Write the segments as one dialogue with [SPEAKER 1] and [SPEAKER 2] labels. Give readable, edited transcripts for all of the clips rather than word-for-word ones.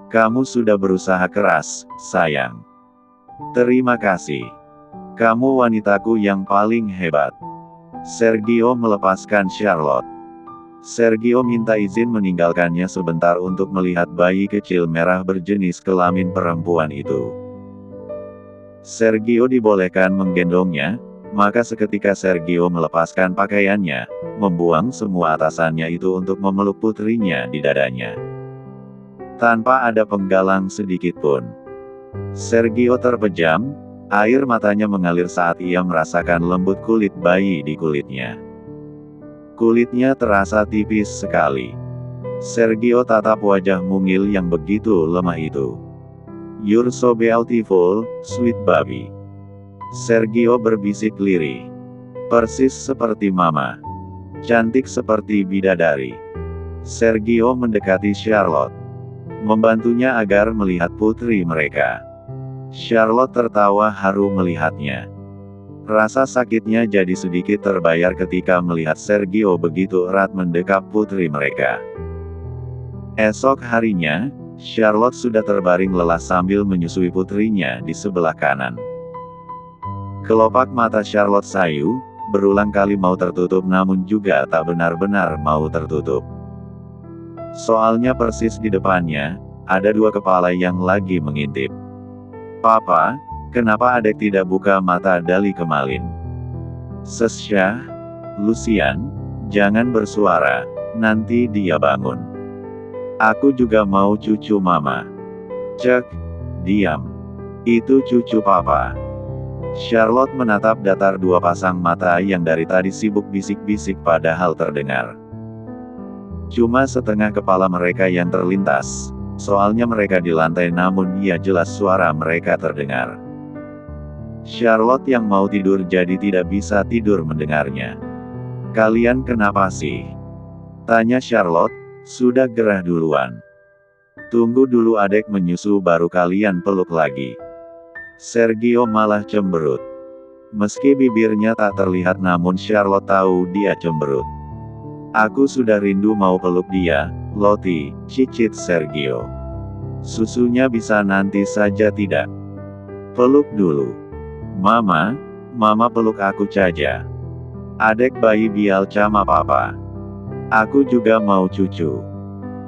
[SPEAKER 1] Kamu sudah berusaha keras, sayang. Terima kasih. Kamu wanitaku yang paling hebat. Sergio melepaskan Charlotte. Sergio minta izin meninggalkannya sebentar untuk melihat bayi kecil merah berjenis kelamin perempuan itu. Sergio dibolehkan menggendongnya, maka seketika Sergio melepaskan pakaiannya, membuang semua atasannya itu untuk memeluk putrinya di dadanya. Tanpa ada penggalang sedikit pun. Sergio terpejam, air matanya mengalir saat ia merasakan lembut kulit bayi di kulitnya. Kulitnya terasa tipis sekali. Sergio tatap wajah mungil yang begitu lemah itu. "You're so beautiful, sweet baby." Sergio berbisik lirih. "Persis seperti mama. Cantik seperti bidadari." Sergio mendekati Charlotte, membantunya agar melihat putri mereka. Charlotte tertawa haru melihatnya. Rasa sakitnya jadi sedikit terbayar ketika melihat Sergio begitu erat mendekap putri mereka. Esok harinya, Charlotte sudah terbaring lelah sambil menyusui putrinya di sebelah kanan. Kelopak mata Charlotte sayu, berulang kali mau tertutup namun juga tak benar-benar mau tertutup. Soalnya persis di depannya, ada dua kepala yang lagi mengintip. "Papa, kenapa adek tidak buka mata dari kemarin?" "Sesya, Lucian, jangan bersuara, nanti dia bangun. Aku juga mau cucu mama." "Cek, diam. Itu cucu papa." Charlotte menatap datar dua pasang mata yang dari tadi sibuk bisik-bisik padahal terdengar cuma setengah kepala mereka yang terlintas, soalnya mereka di lantai namun ia jelas suara mereka terdengar. Charlotte yang mau tidur jadi tidak bisa tidur mendengarnya. "Kalian kenapa sih?" tanya Charlotte, sudah gerah duluan. "Tunggu dulu adek menyusu baru kalian peluk lagi." Sergio malah cemberut. Meski bibirnya tak terlihat namun Charlotte tahu dia cemberut. "Aku sudah rindu mau peluk dia, Lottie," cicit Sergio. "Susunya bisa nanti saja tidak? Peluk dulu. Mama, mama peluk aku saja. Adek bayi bial sama papa. Aku juga mau cucu.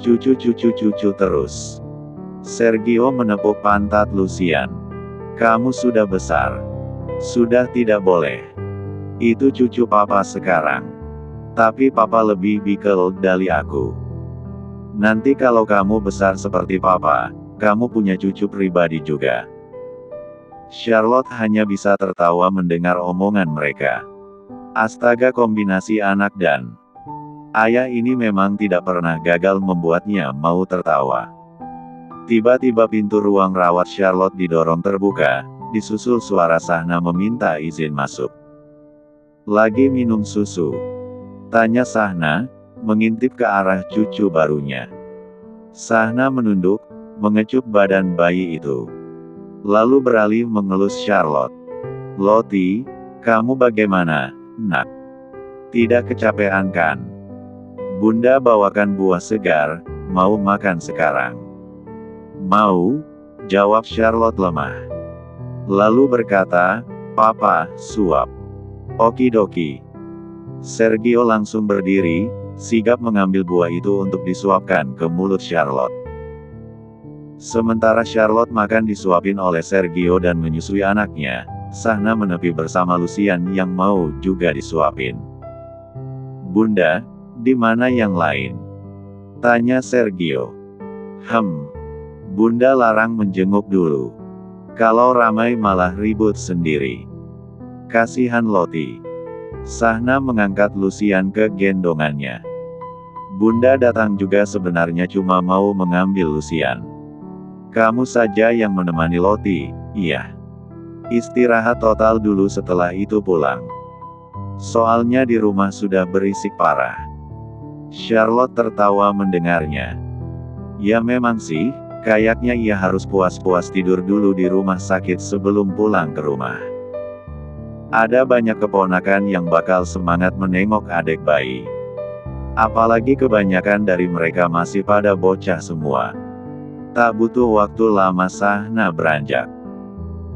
[SPEAKER 1] Cucu terus." Sergio menepuk pantat Lucian. "Kamu sudah besar. Sudah tidak boleh. Itu cucu papa sekarang. Tapi papa lebih bikel dari aku. Nanti kalau kamu besar seperti papa, kamu punya cucu pribadi juga." Charlotte hanya bisa tertawa mendengar omongan mereka. Astaga, kombinasi anak dan ayah ini memang tidak pernah gagal membuatnya mau tertawa. Tiba-tiba pintu ruang rawat Charlotte didorong terbuka, disusul suara Sahna meminta izin masuk. "Lagi minum susu?" tanya Sahna, mengintip ke arah cucu barunya. Sahna menunduk, mengecup badan bayi itu. Lalu beralih mengelus Charlotte. "Lottie, kamu bagaimana, nak? Tidak kecapean kan? Bunda bawakan buah segar, mau makan sekarang?" "Mau," jawab Charlotte lemah. Lalu berkata, "Papa, suap." "Okidoki." Sergio langsung berdiri, sigap mengambil buah itu untuk disuapkan ke mulut Charlotte. Sementara Charlotte makan disuapin oleh Sergio dan menyusui anaknya, Sahna menepi bersama Lucian yang mau juga disuapin. "Bunda, di mana yang lain?" tanya Sergio. Bunda larang menjenguk dulu. Kalau ramai malah ribut sendiri. Kasihan Lottie." Sahna mengangkat Lucian ke gendongannya. "Bunda datang juga sebenarnya cuma mau mengambil Lucian. Kamu saja yang menemani Lottie, iya. Istirahat total dulu setelah itu pulang. Soalnya di rumah sudah berisik parah." Charlotte tertawa mendengarnya. Ya memang sih, kayaknya ia harus puas-puas tidur dulu di rumah sakit sebelum pulang ke rumah. Ada banyak keponakan yang bakal semangat menengok adik bayi. Apalagi kebanyakan dari mereka masih pada bocah semua. Tak butuh waktu lama Shahna beranjak.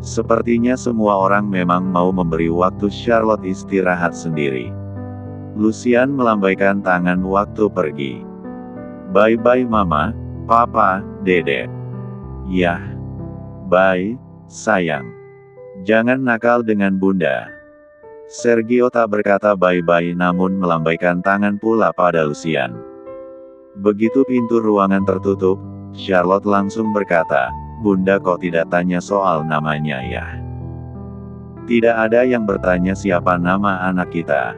[SPEAKER 1] Sepertinya semua orang memang mau memberi waktu Charlotte istirahat sendiri. Lucian melambaikan tangan waktu pergi. Bye-bye mama, papa, dede. Yah. Bye, sayang. Jangan nakal dengan bunda. Sergio tak berkata bye-bye namun melambaikan tangan pula pada Lucian. Begitu pintu ruangan tertutup, Charlotte langsung berkata, "Bunda kok tidak tanya soal namanya ya?" Tidak ada yang bertanya siapa nama anak kita.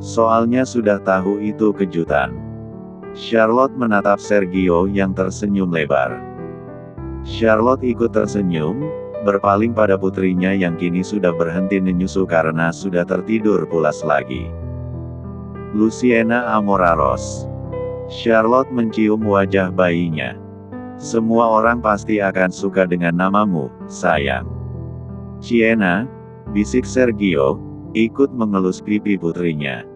[SPEAKER 1] Soalnya sudah tahu itu kejutan. Charlotte menatap Sergio yang tersenyum lebar. Charlotte ikut tersenyum, berpaling pada putrinya yang kini sudah berhenti menyusu karena sudah tertidur pulas lagi. Luciana Amoraros. Charlotte mencium wajah bayinya. Semua orang pasti akan suka dengan namamu, sayang. Ciena, bisik Sergio, ikut mengelus pipi putrinya.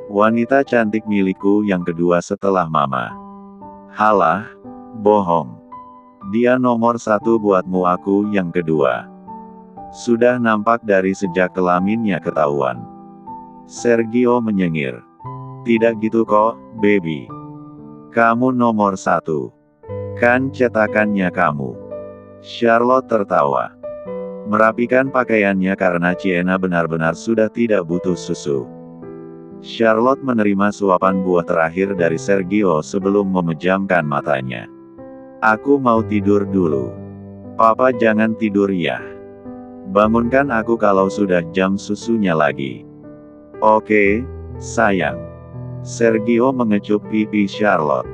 [SPEAKER 1] Wanita cantik milikku yang kedua setelah mama. Halah, bohong. Dia nomor satu buatmu, aku yang kedua. Sudah nampak dari sejak kelaminnya ketahuan. Sergio menyengir. Tidak gitu kok, baby. Kamu nomor satu. Kan cetakannya kamu. Charlotte tertawa. Merapikan pakaiannya karena Ciena benar-benar sudah tidak butuh susu. Charlotte menerima suapan buah terakhir dari Sergio sebelum memejamkan matanya. Aku mau tidur dulu. Papa jangan tidur ya. Bangunkan aku kalau sudah jam susunya lagi. Oke, sayang. Sergio mengecup pipi Charlotte.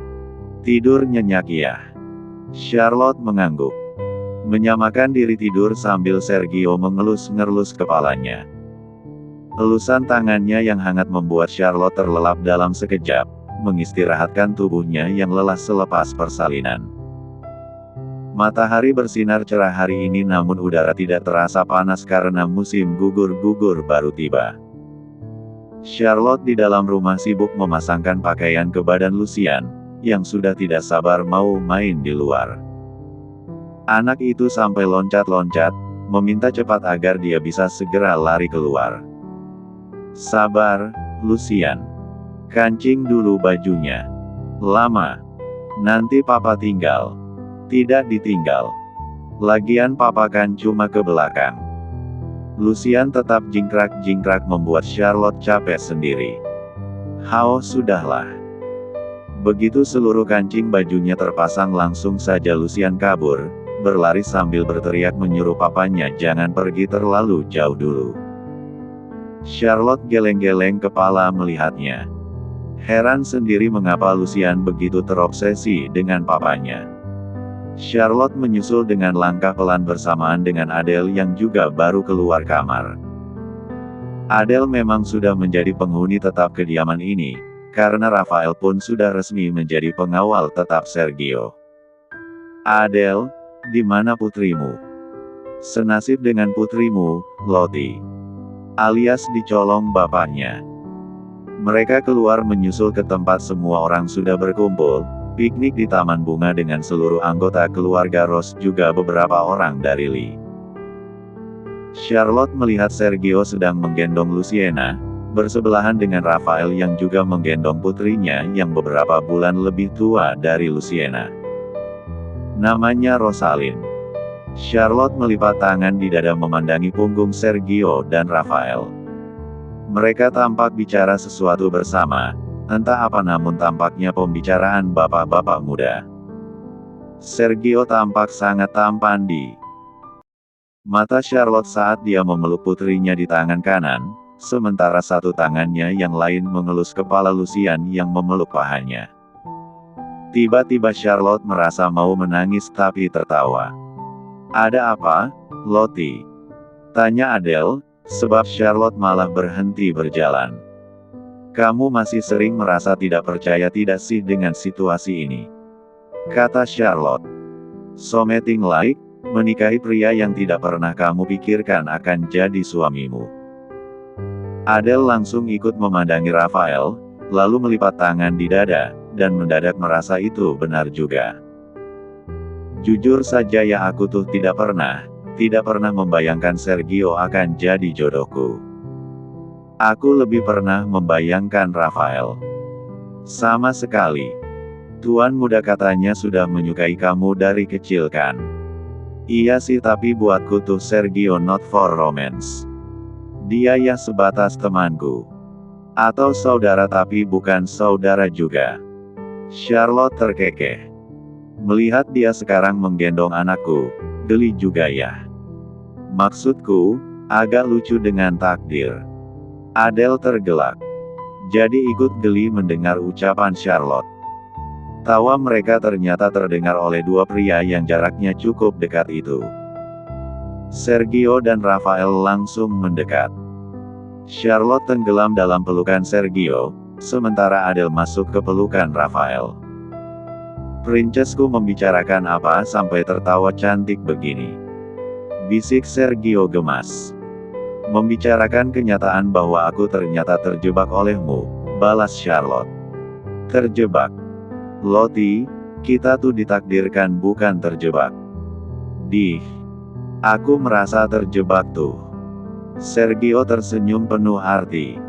[SPEAKER 1] Tidur nyenyak ya. Charlotte mengangguk. Menyamakan diri tidur sambil Sergio mengelus-ngelus kepalanya. Elusan tangannya yang hangat membuat Charlotte terlelap dalam sekejap, mengistirahatkan tubuhnya yang lelah selepas persalinan. Matahari bersinar cerah hari ini namun udara tidak terasa panas karena musim gugur-gugur baru tiba. Charlotte di dalam rumah sibuk memasangkan pakaian ke badan Lucian, yang sudah tidak sabar mau main di luar. Anak itu sampai loncat-loncat, meminta cepat agar dia bisa segera lari keluar. Sabar, Lucian. Kancing dulu bajunya. Lama. Nanti papa tinggal. Tidak ditinggal. Lagian papa kan cuma ke belakang. Lucian tetap jingkrak-jingkrak membuat Charlotte capek sendiri. Hao, sudahlah. Begitu seluruh kancing bajunya terpasang langsung saja Lucian kabur, berlari sambil berteriak menyuruh papanya jangan pergi terlalu jauh dulu. Charlotte geleng-geleng kepala melihatnya. Heran sendiri mengapa Lucian begitu terobsesi dengan papanya. Charlotte menyusul dengan langkah pelan bersamaan dengan Adele yang juga baru keluar kamar. Adele memang sudah menjadi penghuni tetap kediaman ini, karena Rafael pun sudah resmi menjadi pengawal tetap Sergio. Adele, di mana putrimu? Senasib dengan putrimu, Lottie. Alias dicolong bapaknya. Mereka keluar menyusul ke tempat semua orang sudah berkumpul, piknik di taman bunga dengan seluruh anggota keluarga Ross juga beberapa orang dari Lee. Charlotte melihat Sergio sedang menggendong Luciana, bersebelahan dengan Rafael yang juga menggendong putrinya yang beberapa bulan lebih tua dari Luciana. Namanya Rosalind. Charlotte melipat tangan di dada memandangi punggung Sergio dan Rafael. Mereka tampak bicara sesuatu bersama, entah apa namun tampaknya pembicaraan bapak-bapak muda. Sergio tampak sangat tampan di mata Charlotte saat dia memeluk putrinya di tangan kanan, sementara satu tangannya yang lain mengelus kepala Lucian yang memeluk pahanya. Tiba-tiba Charlotte merasa mau menangis tapi tertawa. Ada apa, Lottie? Tanya Adele, sebab Charlotte malah berhenti berjalan. Kamu masih sering merasa tidak percaya tidak sih dengan situasi ini? Kata Charlotte. Something like, menikahi pria yang tidak pernah kamu pikirkan akan jadi suamimu. Adele langsung ikut memandangi Rafael, lalu melipat tangan di dada, dan mendadak merasa itu benar juga. Jujur saja ya aku tuh tidak pernah membayangkan Sergio akan jadi jodohku. Aku lebih pernah membayangkan Rafael. Sama sekali. Tuan muda katanya sudah menyukai kamu dari kecil kan? Iya sih tapi buatku tuh Sergio not for romance. Dia ya sebatas temanku. Atau saudara tapi bukan saudara juga. Charlotte terkekeh. Melihat dia sekarang menggendong anakku, geli juga ya. Maksudku, agak lucu dengan takdir. Adele tergelak. Jadi ikut geli mendengar ucapan Charlotte. Tawa mereka ternyata terdengar oleh dua pria yang jaraknya cukup dekat itu. Sergio dan Rafael langsung mendekat. Charlotte tenggelam dalam pelukan Sergio, sementara Adele masuk ke pelukan Rafael. Princesku membicarakan apa sampai tertawa cantik begini? Bisik Sergio gemas. Membicarakan kenyataan bahwa aku ternyata terjebak olehmu, balas Charlotte. Terjebak. Lottie, kita tuh ditakdirkan bukan terjebak. Aku merasa terjebak tuh. Sergio tersenyum penuh arti.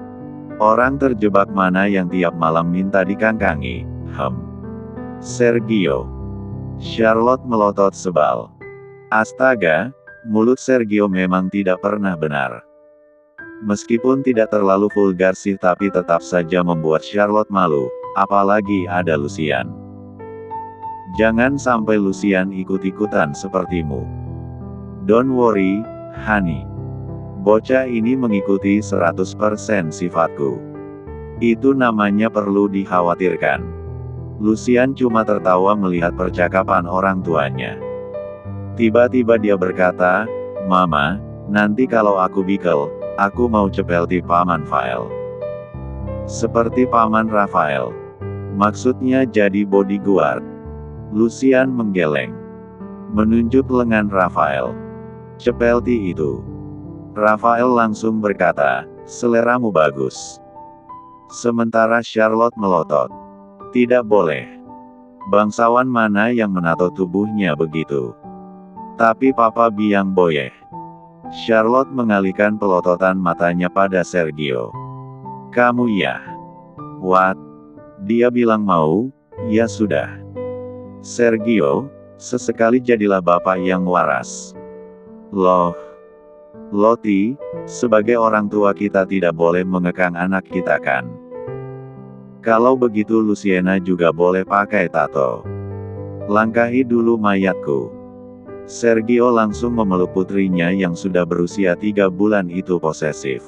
[SPEAKER 1] Orang terjebak mana yang tiap malam minta dikangkangi? Sergio. Charlotte melotot sebal. Astaga, mulut Sergio memang tidak pernah benar. Meskipun tidak terlalu vulgar sih tapi tetap saja membuat Charlotte malu, apalagi ada Lucian. Jangan sampai Lucian ikut-ikutan sepertimu. Don't worry, honey. Bocah ini mengikuti 100% sifatku. Itu namanya perlu dikhawatirkan. Lucian cuma tertawa melihat percakapan orang tuanya. Tiba-tiba dia berkata, Mama, nanti kalau aku bikel, aku mau cepelti Paman Rafael. Seperti Paman Rafael. Maksudnya jadi bodyguard. Lucian menggeleng. Menunjuk lengan Rafael. Cepelti itu. Rafael langsung berkata, seleramu bagus. Sementara Charlotte melotot. Tidak boleh. Bangsawan mana yang menato tubuhnya begitu? Tapi Papa biang boyeh. Charlotte mengalihkan pelototan matanya pada Sergio. Kamu ya? What? Dia bilang mau, ya sudah. Sergio, sesekali jadilah bapak yang waras. Lottie, sebagai orang tua kita tidak boleh mengekang anak kita kan? Kalau begitu Luciana juga boleh pakai tato. Langkahi dulu mayatku. Sergio langsung memeluk putrinya yang sudah berusia 3 bulan itu posesif.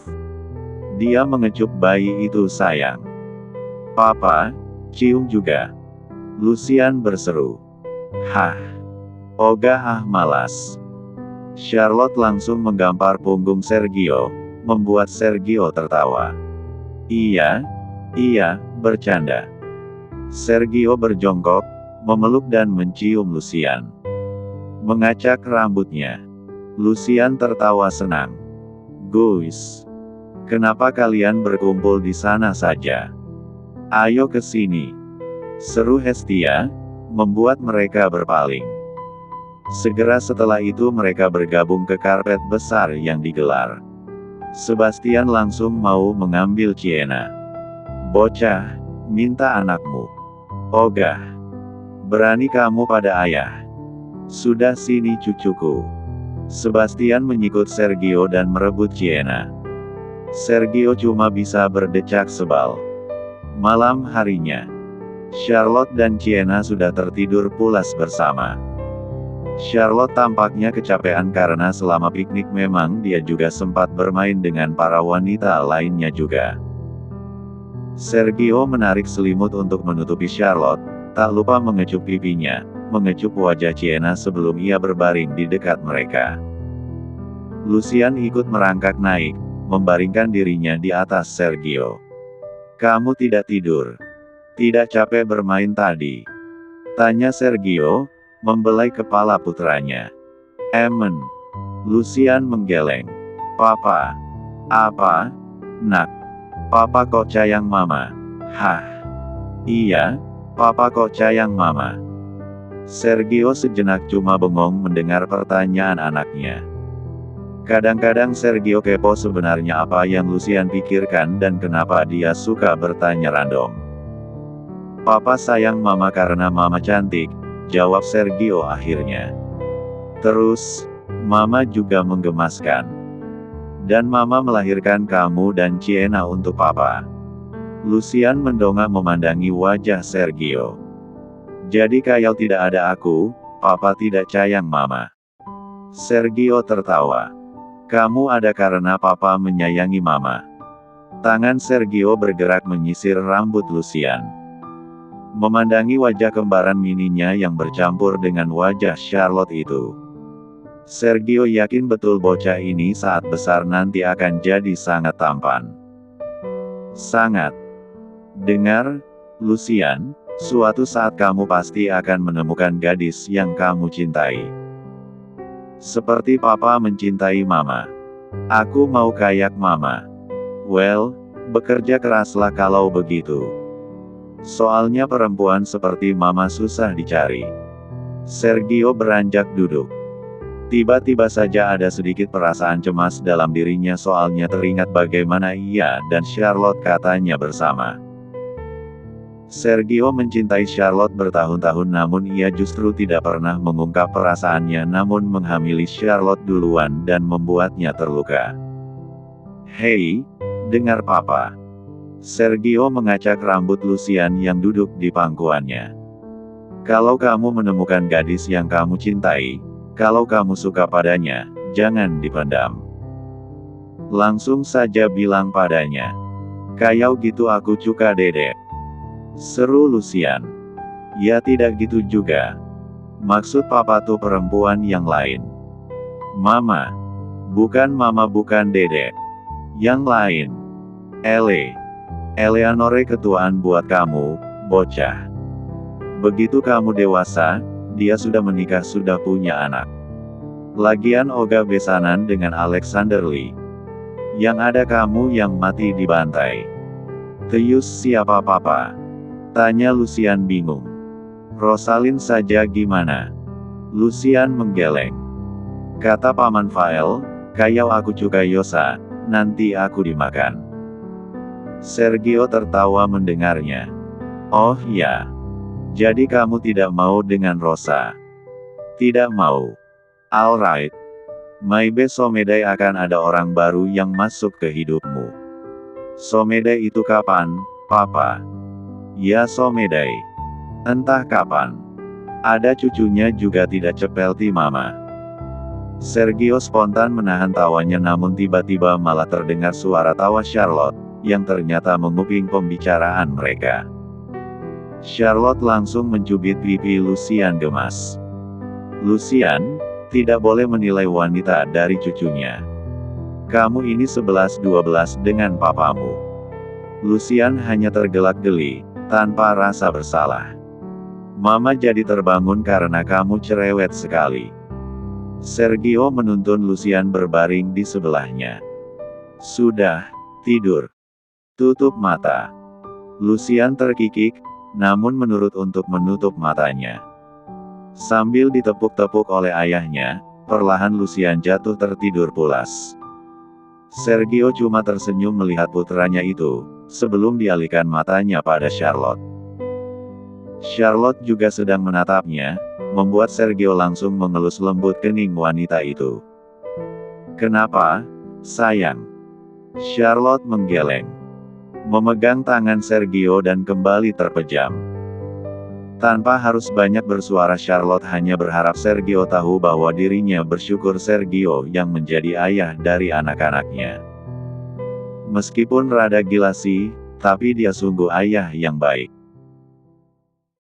[SPEAKER 1] Dia mengecup bayi itu sayang. Papa, cium juga. Lucian berseru. Ogah malas. Charlotte langsung menggampar punggung Sergio, membuat Sergio tertawa. Iya, bercanda. Sergio berjongkok, memeluk dan mencium Lucian. Mengacak rambutnya. Lucian tertawa senang. Guys, kenapa kalian berkumpul di sana saja? Ayo ke sini. Seru Hestia, membuat mereka berpaling. Segera setelah itu mereka bergabung ke karpet besar yang digelar. Sebastian langsung mau mengambil Ciena. Bocah, minta anakmu. Ogah. Berani kamu pada ayah. Sudah sini cucuku. Sebastian menyikut Sergio dan merebut Ciena. Sergio cuma bisa berdecak sebal. Malam harinya, Charlotte dan Ciena sudah tertidur pulas bersama. Charlotte tampaknya kecapean karena selama piknik memang dia juga sempat bermain dengan para wanita lainnya juga. Sergio menarik selimut untuk menutupi Charlotte, tak lupa mengecup pipinya, mengecup wajah Ciena sebelum ia berbaring di dekat mereka. Lucian ikut merangkak naik, membaringkan dirinya di atas Sergio. Kamu tidak tidur? Tidak capek bermain tadi? Tanya Sergio, membelai kepala putranya. Lucian menggeleng. Papa. Apa? Nak. Papa kok sayang mama? Iya, Papa kok sayang mama. Sergio sejenak cuma bengong mendengar pertanyaan anaknya. Kadang-kadang Sergio kepo sebenarnya apa yang Lucian pikirkan dan kenapa dia suka bertanya random. Papa sayang mama karena mama cantik, jawab Sergio akhirnya. Terus, mama juga menggemaskan. Dan mama melahirkan kamu dan Ciena untuk papa. Lucian mendongak memandangi wajah Sergio. Jadi kalau tidak ada aku, papa tidak sayang mama. Sergio tertawa. Kamu ada karena papa menyayangi mama. Tangan Sergio bergerak menyisir rambut Lucian. Memandangi wajah kembaran mininya yang bercampur dengan wajah Charlotte itu. Sergio yakin betul bocah ini saat besar nanti akan jadi sangat tampan. Sangat. Dengar, Lucian, suatu saat kamu pasti akan menemukan gadis yang kamu cintai. Seperti papa mencintai mama. Aku mau kayak mama. Well, bekerja keraslah kalau begitu. Soalnya perempuan seperti mama susah dicari. Sergio beranjak duduk. Tiba-tiba saja ada sedikit perasaan cemas dalam dirinya soalnya teringat bagaimana ia dan Charlotte katanya bersama. Sergio mencintai Charlotte bertahun-tahun namun ia justru tidak pernah mengungkap perasaannya namun menghamili Charlotte duluan dan membuatnya terluka. Hei, dengar papa. Sergio mengacak rambut Lucian yang duduk di pangkuannya. Kalau kamu menemukan gadis yang kamu cintai, kalau kamu suka padanya, jangan dipendam. Langsung saja bilang padanya. Kayak gitu aku suka dedek. Seru Lucian. Ya tidak gitu juga. Maksud papa tuh perempuan yang lain. Mama. Bukan mama bukan dedek. Yang lain. Eleanore ketuaan buat kamu, bocah. Begitu kamu dewasa, dia sudah menikah sudah punya anak. Lagian Oga besanan dengan Alexander Lee. Yang ada kamu yang mati dibantai. Teus siapa papa? Tanya Lucian bingung. Rosalind saja gimana? Lucian menggeleng. Kata Paman Fael, kayak aku juga Yosa, nanti aku dimakan. Sergio tertawa mendengarnya. Oh ya. Jadi kamu tidak mau dengan Rosa? Tidak mau. Alright. Maybe someday akan ada orang baru yang masuk ke hidupmu. Someday itu kapan, papa? Ya someday. Entah kapan. Ada cucunya juga tidak cepelti mama. Sergio spontan menahan tawanya namun tiba-tiba malah terdengar suara tawa Charlotte, yang ternyata menguping pembicaraan mereka. Charlotte langsung mencubit pipi Lucian gemas. Lucian, tidak boleh menilai wanita dari cucunya. Kamu ini 11-12 dengan papamu. Lucian hanya tergelak-geli, tanpa rasa bersalah. Mama jadi terbangun karena kamu cerewet sekali. Sergio menuntun Lucian berbaring di sebelahnya. Sudah, tidur. Tutup mata. Lucian terkikik, namun menurut untuk menutup matanya. Sambil ditepuk-tepuk oleh ayahnya, perlahan Lucian jatuh tertidur pulas. Sergio cuma tersenyum melihat putranya itu, sebelum dialihkan matanya pada Charlotte. Charlotte juga sedang menatapnya, membuat Sergio langsung mengelus lembut kening wanita itu. Kenapa, sayang? Charlotte menggeleng. Memegang tangan Sergio dan kembali terpejam. Tanpa harus banyak bersuara Charlotte hanya berharap Sergio tahu bahwa dirinya bersyukur Sergio yang menjadi ayah dari anak-anaknya. Meskipun rada gila sih, tapi dia sungguh ayah yang baik.